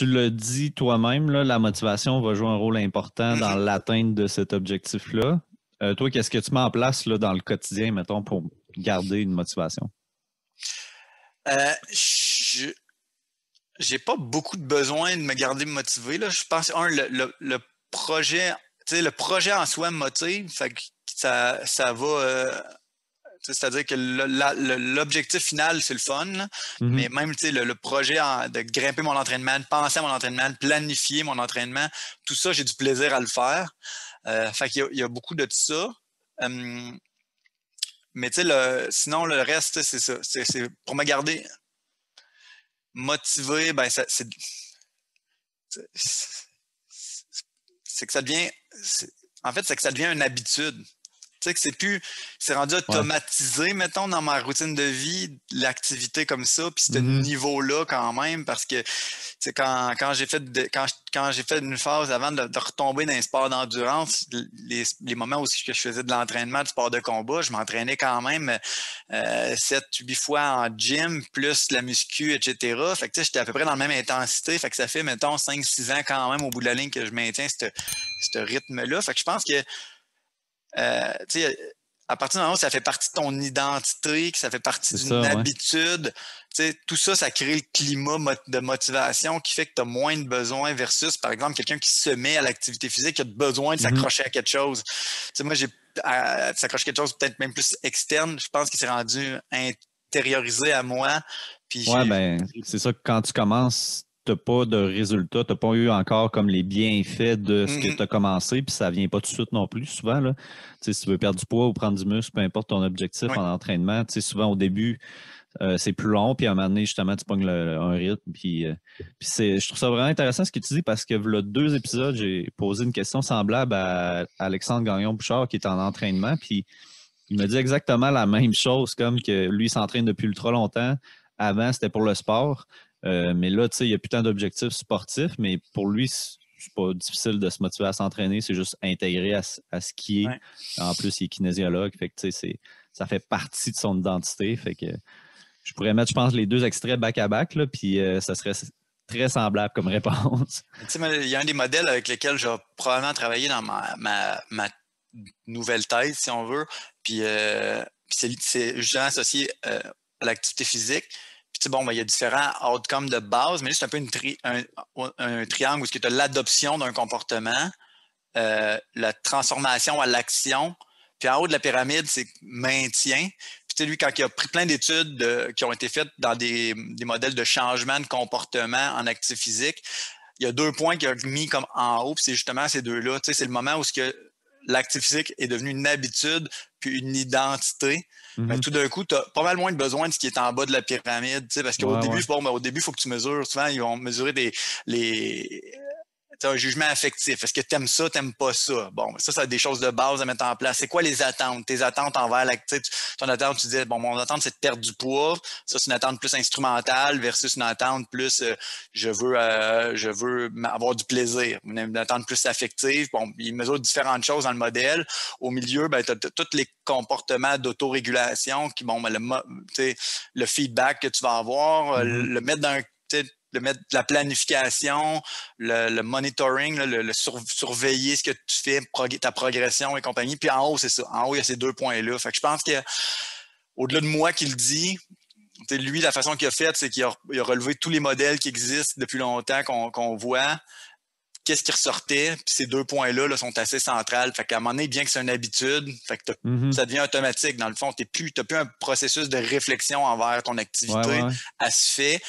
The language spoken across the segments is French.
tu l'as dit toi-même, là, la motivation va jouer un rôle important dans l'atteinte de cet objectif-là. Toi, qu'est-ce que tu mets en place là, dans le quotidien, mettons, pour garder une motivation? J'ai pas beaucoup de besoin de me garder motivé. Là. Je pense, le projet, le projet en soi me motive. Fait que ça va. C'est-à-dire que l'objectif final, c'est le fun. Là. Mais même le projet de grimper mon entraînement, de penser à mon entraînement, de planifier mon entraînement, tout ça, j'ai du plaisir à le faire. Fait qu'il y a beaucoup de ça. Mais sinon, le reste, c'est ça. C'est pour me garder motivé, ben c'est que ça devient. En fait, c'est que ça devient une habitude. Tu sais que c'est rendu automatisé, mettons, dans ma routine de vie, l'activité comme ça, puis ce niveau-là quand même, parce que quand j'ai fait une phase avant de retomber dans les sports d'endurance, les moments où je faisais de l'entraînement, du sport de combat, je m'entraînais quand même 7-8 fois en gym, plus la muscu, etc. Fait que j'étais à peu près dans la même intensité. Fait que ça fait, mettons, 5-6 ans quand même au bout de la ligne que je maintiens ce rythme-là. Fait que je pense que à partir du moment où ça fait partie de ton identité, que ça fait partie d'une habitude, tout ça, ça crée le climat de motivation qui fait que tu as moins de besoin versus, par exemple, quelqu'un qui se met à l'activité physique qui a besoin de s'accrocher à quelque chose. Moi, j'ai s'accrocher à quelque chose peut-être même plus externe, je pense qu'il s'est rendu intériorisé à moi. Puis c'est ça que quand tu commences, tu n'as pas de résultat, tu n'as pas eu encore comme les bienfaits de ce que tu as commencé, puis ça ne vient pas tout de suite non plus, souvent. Là. Si tu veux perdre du poids ou prendre du muscle, peu importe ton objectif en entraînement, souvent au début, c'est plus long, puis à un moment donné, justement, tu pognes un rythme. Puis je trouve ça vraiment intéressant ce que tu dis parce que là, 2 épisodes, j'ai posé une question semblable à Alexandre Gagnon-Bouchard qui est en entraînement, puis il m'a dit exactement la même chose, comme que lui s'entraîne depuis ultra longtemps. Avant, c'était pour le sport. Mais là, il n'y a plus tant d'objectifs sportifs, mais pour lui, c'est pas difficile de se motiver à s'entraîner, c'est juste intégrer à ce qui est. En plus, il est kinésiologue, fait que ça fait partie de son identité. Fait que je pourrais mettre, je pense, les 2 extraits back-à-back, là, puis ça serait très semblable comme réponse. Il y a un des modèles avec lesquels je vais probablement travailler dans ma nouvelle thèse, si on veut, puis c'est justement associé à l'activité physique. Puis il y a différents outcomes de base, mais là, c'est un peu un triangle où tu as l'adoption d'un comportement, la transformation à l'action, puis en haut de la pyramide, c'est maintien. Puis lui, quand il a pris plein d'études qui ont été faites dans des modèles de changement de comportement en activité physique, il y a 2 points qu'il a mis comme en haut, puis c'est justement ces 2-là. C'est le moment où l'activité physique est devenue une habitude puis une identité. Tout d'un coup, tu as pas mal moins de besoin de ce qui est en bas de la pyramide. Parce qu'au début, au début, il faut que tu mesures. Souvent, ils vont mesurer un jugement affectif. Est-ce que tu aimes ça, tu n'aimes pas ça? Bon, ça, c'est des choses de base à mettre en place. C'est quoi les attentes? Tes attentes envers ton attente, tu disais, mon attente, c'est de perdre du poids. Ça, c'est une attente plus instrumentale versus une attente plus je veux avoir du plaisir. Une attente plus affective. Bon, il mesure différentes choses dans le modèle. Au milieu, tu as tous les comportements d'autorégulation qui, le feedback que tu vas avoir, le mettre dans la planification, le monitoring, surveiller ce que tu fais, ta progression et compagnie. Puis en haut, c'est ça. En haut, il y a ces 2 points-là. Fait que je pense qu'au-delà de moi qui le dit, lui, la façon qu'il a fait, c'est qu'il a relevé tous les modèles qui existent depuis longtemps qu'on voit. Qu'est-ce qui ressortait? Puis ces 2 points-là là, sont assez centrales. Fait qu'à un moment donné, bien que c'est une habitude, fait que ça devient automatique. Dans le fond, tu n'as plus un processus de réflexion envers ton activité. Elle se fait.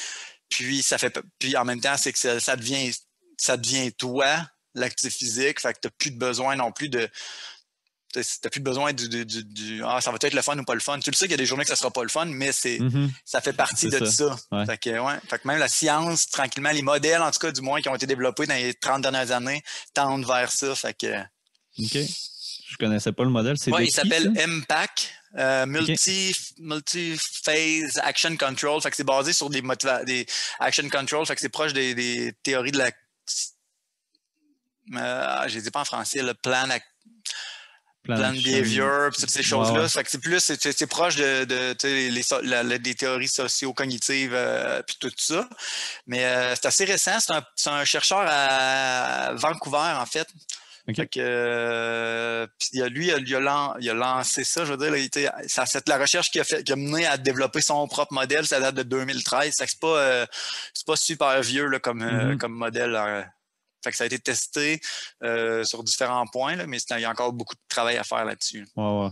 Puis en même temps, c'est que ça devient toi, l'activité physique. Fait que tu n'as plus de besoin non plus de. T'as plus besoin ça va être le fun ou pas le fun. Tu le sais qu'il y a des journées que ça sera pas le fun, mais ça fait partie de ça. Ouais. Fait que même la science, tranquillement, les modèles, en tout cas, du moins, qui ont été développés dans les 30 dernières années, tendent vers ça. Fait que. OK. Je connaissais pas le modèle. C'est il s'appelle MPAC. Multi-Phase Action Control. Fait que c'est basé sur des Action Control. Fait que c'est proche des théories de la. Je les ai pas en français, le plan. plan behavior, puis toutes ces choses-là. Ouais. Ça fait que c'est plus, c'est proche des théories socio-cognitives, puis tout ça. Mais c'est assez récent. C'est un chercheur à Vancouver, en fait. OK. Fait que, lui, il a lancé ça. Je veux dire, c'est la recherche qui a mené à développer son propre modèle. Ça date de 2013. C'est pas super vieux là, comme modèle. Fait que ça a été testé sur différents points, là, mais il y a encore beaucoup de travail à faire là-dessus. Ouais.